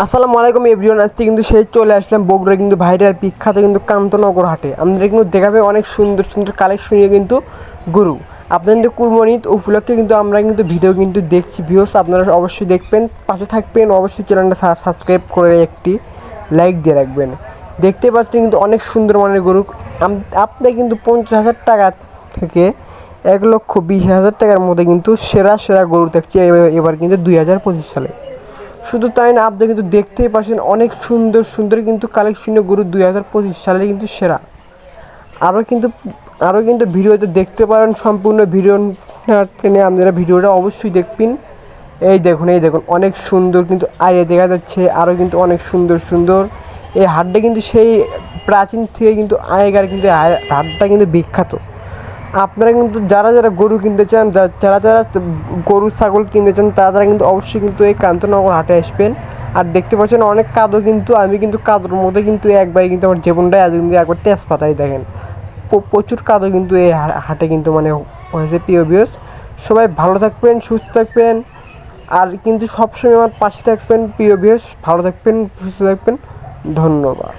আসসালামু আলাইকুম এভরিওয়ান। আজকে কিন্তু সেই চলে আসলাম বগুড়া কিন্তু ভাইরাল বিখ্যাত কিন্তু কান্তনগর হাটে। আমরা কিন্তু দেখাবে অনেক সুন্দর সুন্দর কালেকশনীয় কিন্তু গরু। আপনাদের কিন্তু কুরবানি ঈদ উপলক্ষে কিন্তু আমরা কিন্তু ভিডিও কিন্তু দেখছি ভিউস, আপনারা অবশ্যই দেখবেন, পাশে থাকবেন, অবশ্যই চ্যানেলটা সাবস্ক্রাইব করে একটি লাইক দিয়ে রাখবেন। দেখতে পাচ্ছেন কিন্তু অনেক সুন্দর মানের গরু। আপনি কিন্তু 50,000 টাকা থেকে 1,20,000 টাকার মধ্যে কিন্তু সেরা সেরা গরু দেখছি এবার কিন্তু 2025 সালে। শুধু তাই না, আপনি কিন্তু দেখতেই পাচ্ছেন অনেক সুন্দর সুন্দর কিন্তু কালেকশনীয় গরু 2025 সালে কিন্তু সেরা। আরও কিন্তু ভিডিওতে দেখতে পারেন, সম্পূর্ণ ভিডিও টেনে আপনারা ভিডিওটা অবশ্যই দেখবেন। এই দেখুন অনেক সুন্দর কিন্তু আইরে দেখা যাচ্ছে, আরও কিন্তু অনেক সুন্দর সুন্দর। এই হাটটা কিন্তু সেই প্রাচীন থেকে কিন্তু আগেকার কিন্তু হাটটা কিন্তু বিখ্যাত। আপনারা কিন্তু যারা যারা গরু কিনতে চান, যারা যারা গরু ছাগল কিনতে চান, তারা কিন্তু অবশ্যই কিন্তু এই কান্তনগর হাটে আসবেন। আর দেখতে পাচ্ছেন অনেক কাদো, কিন্তু আমি কিন্তু কাদোর মধ্যে কিন্তু একবারে কিন্তু আমার জীবনটাই আজ কিন্তু একবার তেজপাতাই দেখেন। প্রচুর কাদো কিন্তু এই হাটে কিন্তু মানে হয়েছে। প্রিয় ভিউয়ার্স, সবাই ভালো থাকবেন, সুস্থ থাকবেন, আর কিন্তু সবসময় আমার পাশে থাকবেন। প্রিয় ভিউয়ার্স, ভালো থাকবেন, সুস্থ থাকবেন, ধন্যবাদ।